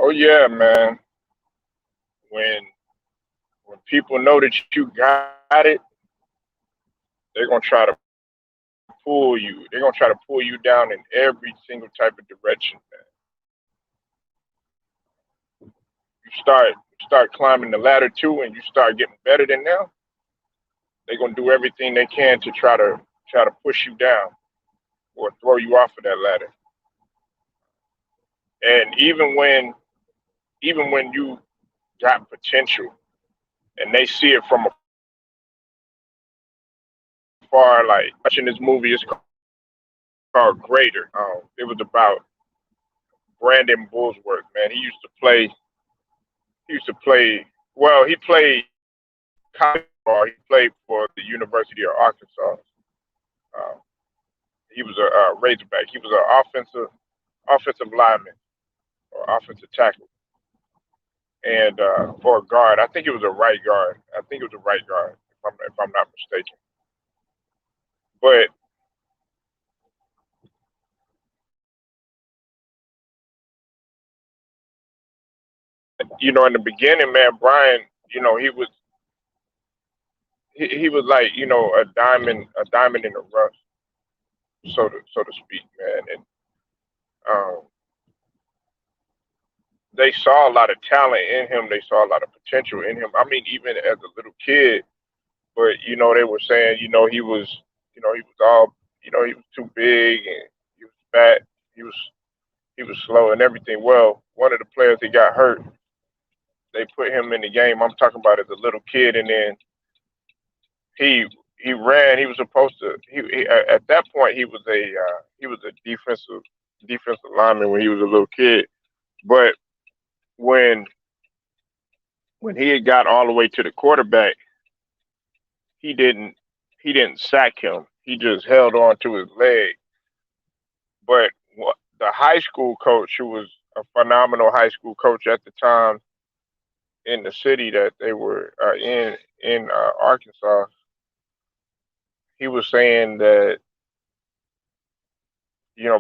Oh yeah, man. When when people know that you got it, they're gonna try to pull you. They're gonna try to pull you down in every single type of direction, man. You start climbing the ladder too, and you start getting better than them. They're gonna do everything they can to try to push you down or throw you off of that ladder. And even when you got potential and they see it from afar, like watching this movie, it's called Greater. It was about Brandon Bullsworth, man. He used to play well, he played college football. He played for the University of Arkansas. Uh, he was a Razorback. He was an offensive lineman or offensive tackle, and or a guard. I think it was a right guard. I think it was a right guard, if I'm not mistaken. But in the beginning, man, Brian, you know, he was like, a diamond in the rough, so to speak, man. And um, they saw a lot of talent in him. They saw a lot of potential in him. I mean, even as a little kid, but they were saying, he was all, he was too big and he was fat. He was he was slow and everything. Well, one of the players that got hurt, they put him in the game. I'm talking about as a little kid, and then he he ran. He was supposed to. At that point he was a defensive lineman when he was a little kid. But when when he had got all the way to the quarterback, he didn't he didn't sack him. He just held on to his leg. But the high school coach, who was a phenomenal high school coach at the time in the city that they were in Arkansas, he was saying that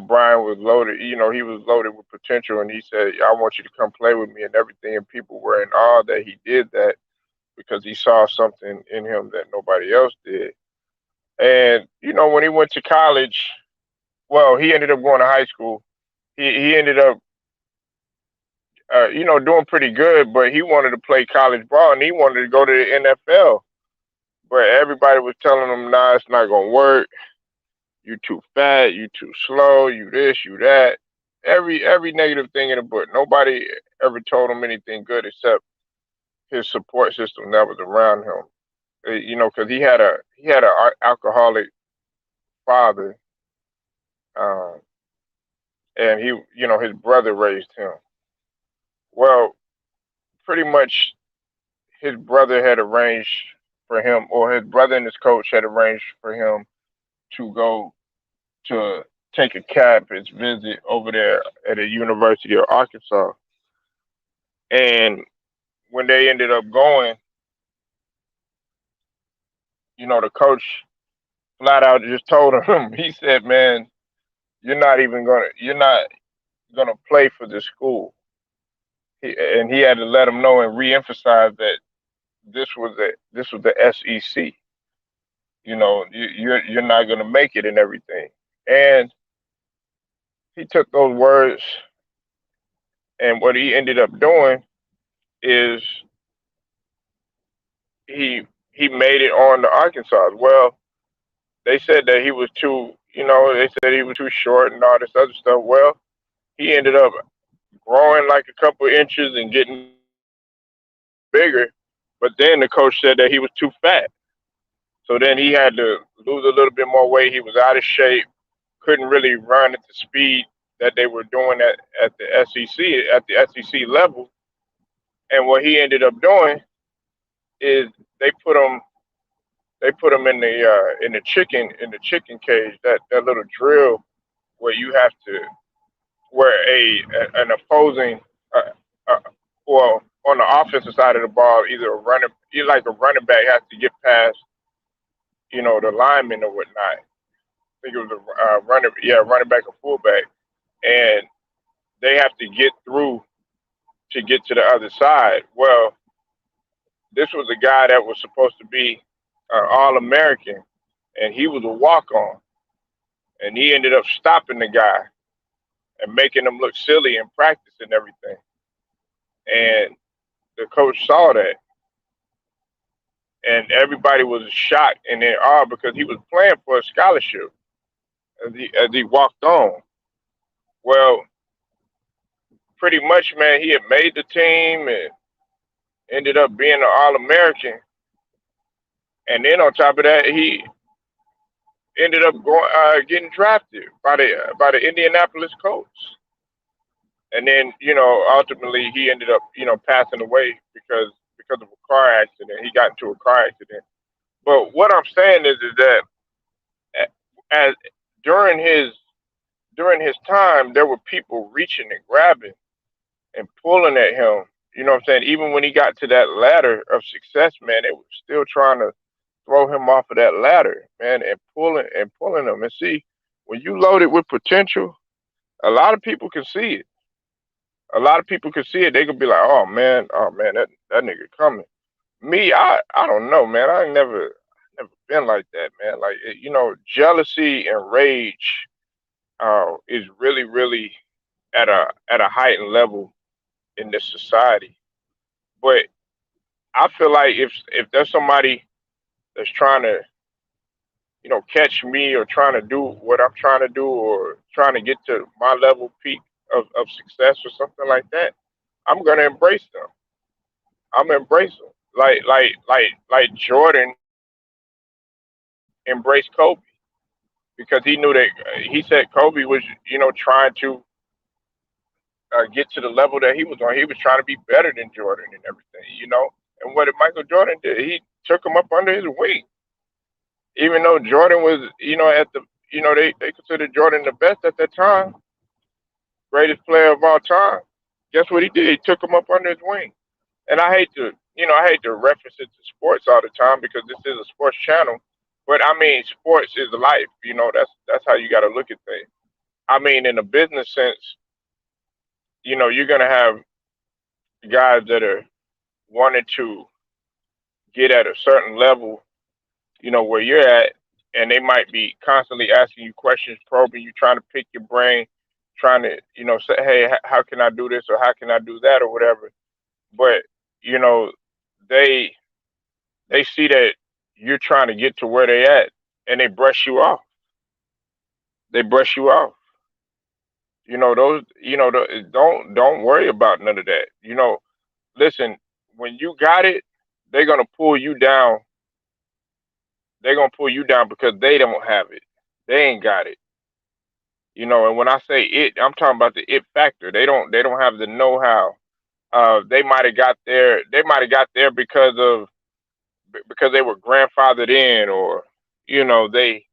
Brian was loaded. He was loaded with potential, and he said, "I want you to come play with me and everything." And people were in awe that he did that because he saw something in him that nobody else did. And when he went to college, well, he ended up going to high school. He ended up, doing pretty good, but he wanted to play college ball and he wanted to go to the NFL. But everybody was telling him, "Nah, it's not gonna work. You too fat. You too slow. You this. You that." Every negative thing in the book. Nobody ever told him anything good except his support system that was around him. Because he had a alcoholic father, um, and his brother raised him. Well, pretty much his brother had arranged for him, or his brother and his coach had arranged for him to go to take a campus visit over there at the University of Arkansas. And when they ended up going, the coach flat out just told him, he said, "Man, you're not gonna play for this school." And he had to let him know and reemphasize that this was the SEC. You're not gonna make it and everything. And he took those words, and what he ended up doing is he made it on to Arkansas. Well, they said that he was too, they said he was too short and all this other stuff. Well, he ended up growing like a couple inches and getting bigger. But then the coach said that he was too fat. So then he had to lose a little bit more weight. He was out of shape, couldn't really run at the speed that they were doing at the SEC level. And what he ended up doing is they put him they put him in the chicken cage, that little drill where you have to where an opposing uh, uh, well, on the offensive side of the ball, either a running you like a running back has to get past the lineman or whatnot. I think it was a running back or fullback, and they have to get through to get to the other side. Well, this was a guy that was supposed to be an All American, and he was a walk on, and he ended up stopping the guy and making him look silly in practice and everything. And the coach saw that, and everybody was shocked and in awe because he was playing for a scholarship as he walked on. Well, pretty much, man, he had made the team and ended up being an All American. And then on top of that, he ended up going getting drafted by the Indianapolis Colts. And then ultimately he ended up passing away because of a car accident. He got into a car accident. But what I'm saying is that as during his during his time, there were people reaching and grabbing and pulling at him. You know what I'm saying? Even when he got to that ladder of success, man, they were still trying to throw him off of that ladder, man, and pulling him. And see, when you load it with potential, a lot of people can see it. A lot of people can see it. They could be like, oh man, that nigga coming. Me, I don't know, man. I ain't never been like that, man. Like jealousy and rage is really, really at a heightened level in this society. But I feel like if there's somebody that's trying to catch me or trying to do what I'm trying to do or trying to get to my level peak of success or something like that, I'm gonna embrace them. I'm gonna embrace them. Like Jordan embraced Kobe because he knew that he said Kobe was trying to get to the level that he was on. He was trying to be better than Jordan and everything. And what did Michael Jordan do? He took him up under his wing, even though Jordan was at the they considered Jordan the best at that time, greatest player of all time. Guess what he did? He took him up under his wing. And I hate to reference it to sports all the time because this is a sports channel. But I mean, sports is life. That's how you got to look at things. I mean, in a business sense, you're gonna have guys that are wanting to get at a certain level, where you're at, and they might be constantly asking you questions, probing you, trying to pick your brain, trying to, say, hey, how can I do this or how can I do that or whatever. But you know, they they see that you're trying to get to where they at, and they brush you off. They brush you off. Those. Don't worry about none of that. Listen, when you got it, they're gonna pull you down. They're gonna pull you down because they don't have it. They ain't got it. And when I say it, I'm talking about the it factor. They don't have the know how. They might have got there. They might have got there because they were grandfathered in, or they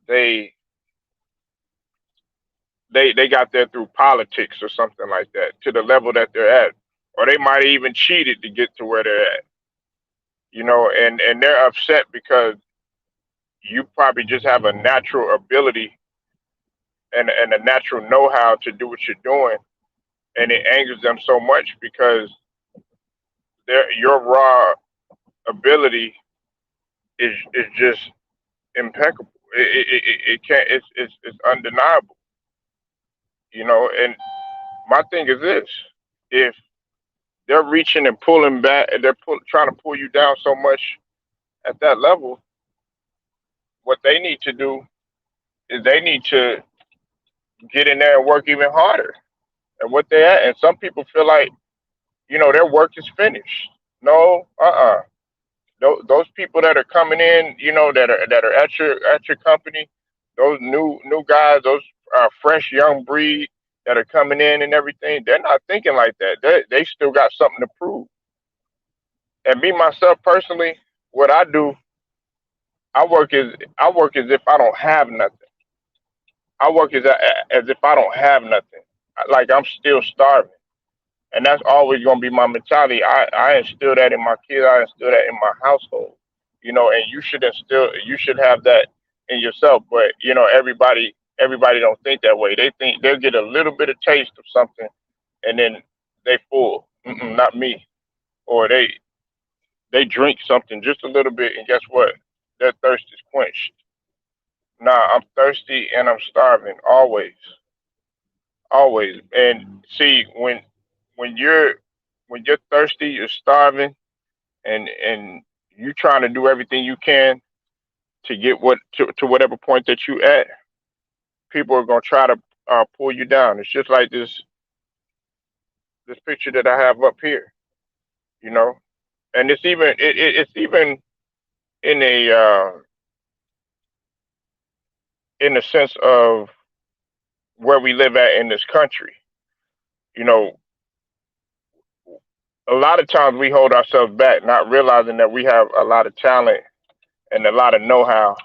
they they got there through politics or something like that to the level that they're at, or they might have even cheated to get to where they're at. And they're upset because you probably just have a natural ability and a natural know-how to do what you're doing, and it angers them so much because your raw ability is just impeccable. It can't. It's undeniable. And my thing is this: if they're reaching and pulling back, and trying to pull you down so much at that level, what they need to do is they need to get in there and work even harder. And what they at, and some people feel like their work is finished. No, those people that are coming in, that are at your company, those new guys, those fresh young breed that are coming in and everything, they're not thinking like that. They still got something to prove. And me myself personally, what I do, I work as if I don't have nothing. I work as if I don't have nothing. Like I'm still starving. And that's always gonna be my mentality. I instill that in my kids. I instill that in my household. And you should have that in yourself. But everybody don't think that way. They think they'll get a little bit of taste of something, and then they full. Mm-mm, not me. Or they drink something just a little bit, and guess what? Their thirst is quenched. Nah, I'm thirsty and I'm starving always, always. And see, when you're thirsty, you're starving, and you trying to do everything you can to get to whatever point that you at. People are gonna try to pull you down. It's just like this picture that I have up here, you know. And it's even in a in the sense of where we live at in this country. You know, a lot of times we hold ourselves back, not realizing that we have a lot of talent and a lot of know-how.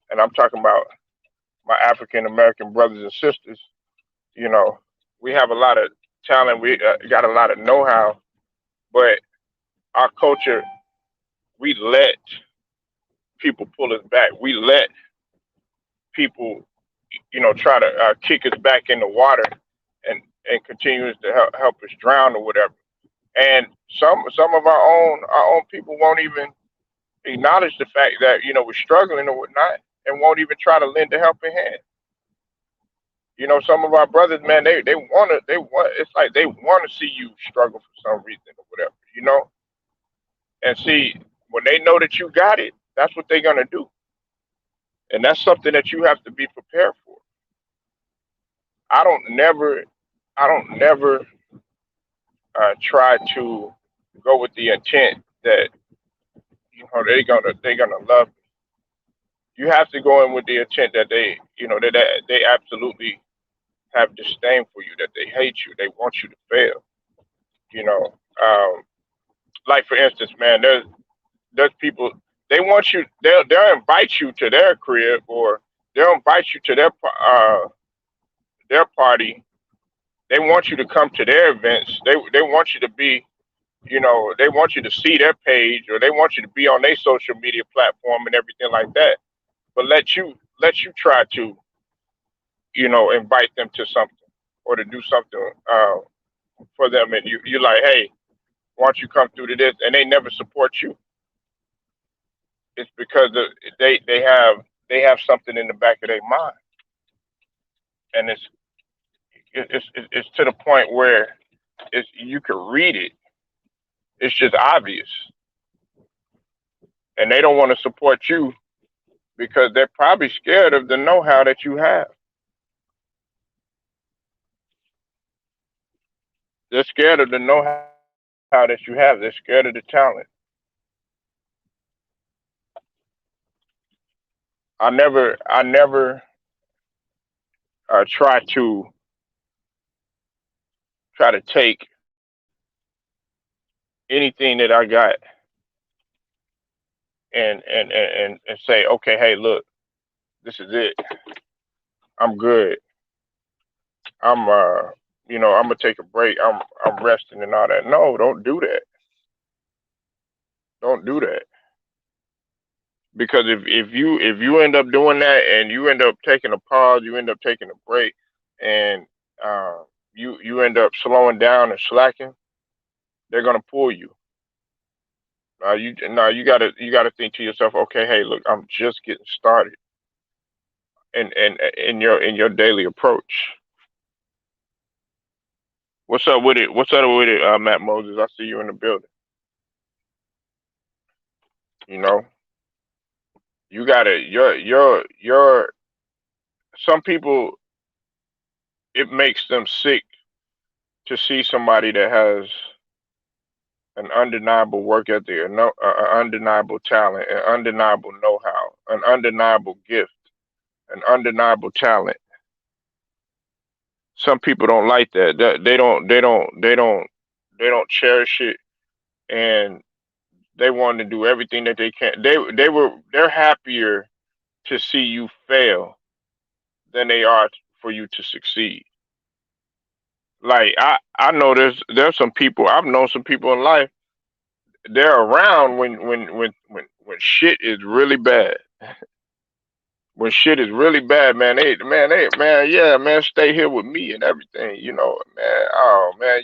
And I'm talking about my African American brothers and sisters. You know, we have a lot of talent. We got a lot of know-how, but our culture, we let people pull us back. We let people, try to kick us back in the water and continues to help us drown or whatever. And some of our own people won't even acknowledge the fact that we're struggling or whatnot, and won't even try to lend a helping hand. Some of our brothers, man, they want it's like they want to see you struggle for some reason or whatever, and see, when they know that you got it, that's what they're gonna do, and that's something that you have to be prepared for. I don't never, I don't never try to go with the intent that they're gonna love me. You have to go in with the intent that they absolutely have disdain for you, that they hate you, they want you to fail. You know, um, like for instance, man, there's people, they want you, they'll invite you to their crib, or they'll invite you to their party. They want you to come to their events. They want you to be, they want you to see their page, or they want you to be on their social media platform and everything like that. But let you try to, invite them to something, or to do something for them, and you like, hey, why don't you come through to this? And they never support you. It's because they have something in the back of their mind, and it's to the point where you can read it. It's just obvious, and they don't want to support you because they're probably scared of the know-how that you have. They're scared of the know-how that you have. They're scared of the talent. I never try to take anything that I got and say, okay, hey, look, this is it. I'm good. I'm gonna take a break. I'm resting and all that. No, don't do that. Don't do that. Because if you end up doing that, and you end up taking a pause, you end up taking a break, and uh, you end up slowing down and slacking, they're gonna pull you. You gotta think to yourself, okay, hey, look, I'm just getting started in your daily approach. What's up with it? What's up with it, Matt Moses? I see you in the building. You know, you gotta your some people, it makes them sick to see somebody that has an undeniable work ethic, undeniable talent, an undeniable know-how, an undeniable gift, an undeniable talent. Some people don't like that. They don't cherish it, and they want to do everything that they can. They're happier to see you fail than they are for you to succeed. Like I know there's some people, I've known some people in life. They're around when shit is really bad. When shit is really bad, man, yeah, man, stay here with me and everything, man. Oh man,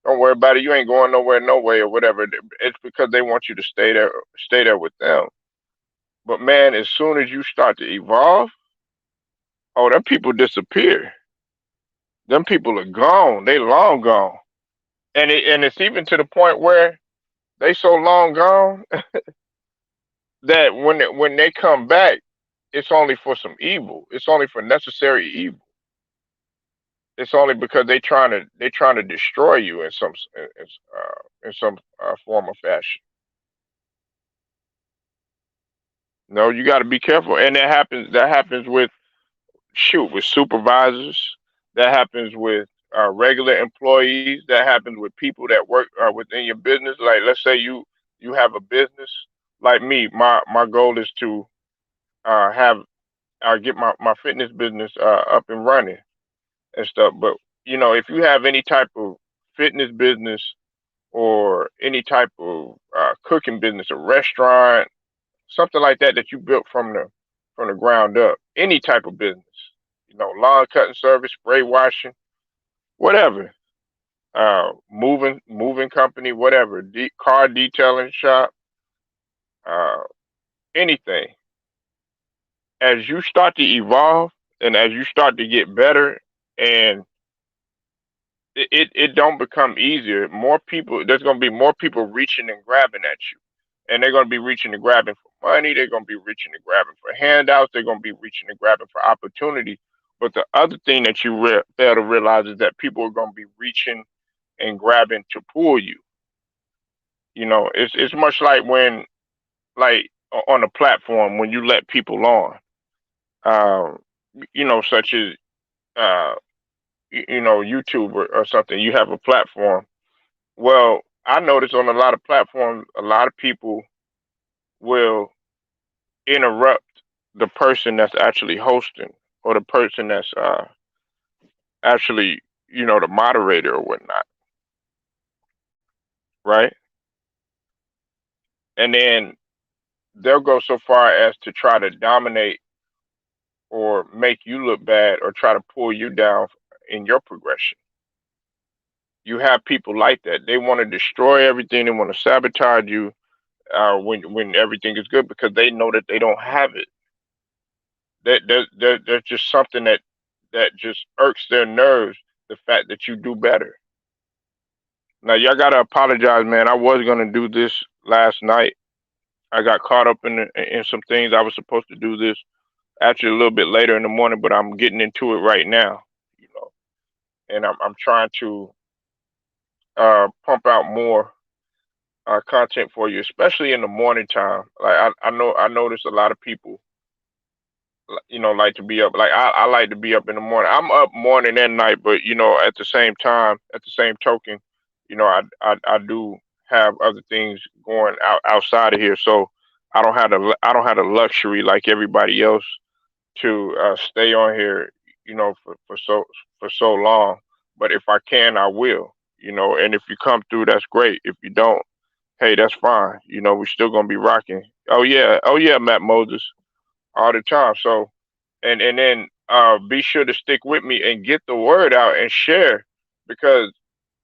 Don't worry about it. You ain't going nowhere, no way, or whatever. It's because they want you to stay there with them. But man, as soon as you start to evolve, oh, them people disappear. Them people are gone. They long gone. And it's even to the point where they so long gone that when they come back, it's only for some evil. It's only for necessary evil. It's only because they trying to destroy you in in some form or fashion. No, you got to be careful, and that happens with shoot with supervisors. That happens with regular employees. That happens with people that work within your business. Like let's say you have a business. Like me, my goal is to have get my fitness business up and running and stuff. But if you have any type of fitness business or any type of cooking business, a restaurant, something like that that you built from the ground up, any type of business, lawn cutting service, spray washing, whatever, moving company, whatever, car detailing shop, uh, anything. As you start to evolve and as you start to get better and it don't become easier. More people, there's going to be more people reaching and grabbing at you, and they're going to be reaching and grabbing for money. They're going to be reaching and grabbing for handouts. They're going to be reaching and grabbing for opportunity. But the other thing that you fail to realize is that people are going to be reaching and grabbing to pull you. It's much like when like on a platform when you let people on, um, such as uh, YouTube or something. You have a platform. Well, I notice on a lot of platforms, a lot of people will interrupt the person that's actually hosting or the person that's actually, the moderator or whatnot, right? And then they'll go so far as to try to dominate or make you look bad or try to pull you down in your progression. You have people like that. They want to destroy everything. They want to sabotage you when everything is good because they know that they don't have it. There's just something that just irks their nerves. The fact that you do better. Now y'all gotta apologize, man. I was gonna do this last night. I got caught up in some things. I was supposed to do this actually a little bit later in the morning, but I'm getting into it right now. You know, and I'm trying to pump out more content for you, especially in the morning time. Like I notice a lot of people like to be up. Like I like to be up in the morning. I'm up morning and night, but at the same time, at the same token, I do have other things going outside of here, so I don't have the luxury like everybody else to stay on here, for so long. But if I can, I will. And if you come through, that's great. If you don't, hey, that's fine. We're still gonna be rocking. Oh yeah, Matt Moses, all the time. So and then be sure to stick with me and get the word out and share because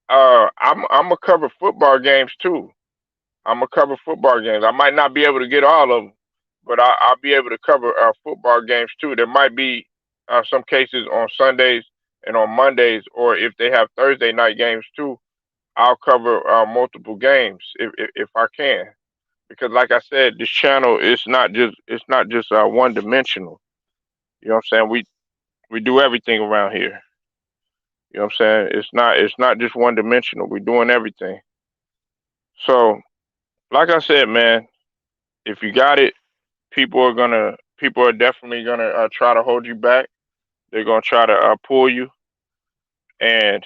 I'm gonna cover football games too. I'm gonna cover football games. I might not be able to get all of them, but I'll be able to cover football games too. There might be some cases on Sundays and on Mondays, or if they have Thursday night games too, I'll cover multiple games if I can. Because like I said, this channel is not just one dimensional. You know what I'm saying? We do everything around here. You know what I'm saying? It's not just one dimensional. We're doing everything. So, like I said, man, if you got it, people are definitely gonna try to hold you back. They're gonna try to pull you, and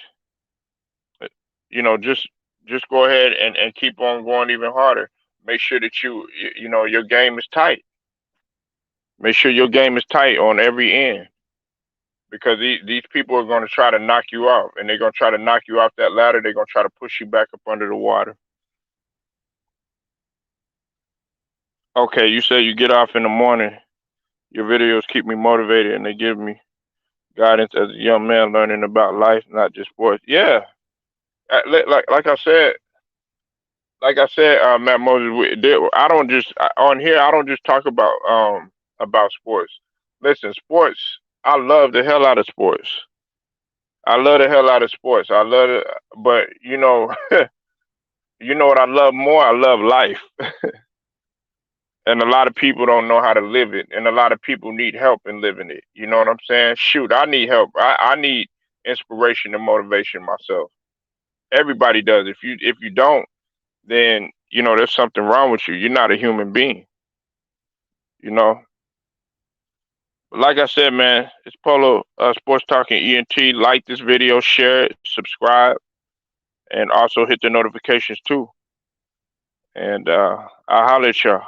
uh, just go ahead and keep on going even harder. Make sure that your game is tight. Make sure your game is tight on every end because these people are going to try to knock you off, and they're going to try to knock you off that ladder. They're going to try to push you back up under the water. Okay, you say you get off in the morning. Your videos keep me motivated, and they give me guidance as a young man learning about life, not just sports. Yeah, like I said, Matt Moses. I don't just on here. I don't just talk about sports. Listen, sports. I love the hell out of sports. I love the hell out of sports. I love it, but you know what I love more? I love life, and a lot of people don't know how to live it, and a lot of people need help in living it. You know what I'm saying? Shoot, I need help. I need inspiration and motivation myself. Everybody does. If you don't, then there's something wrong with you. You're not a human being. You know. But like I said, man, it's Polo Sports Talking ENT. Like this video, share it, subscribe, and also hit the notifications too. And I'll holler at y'all.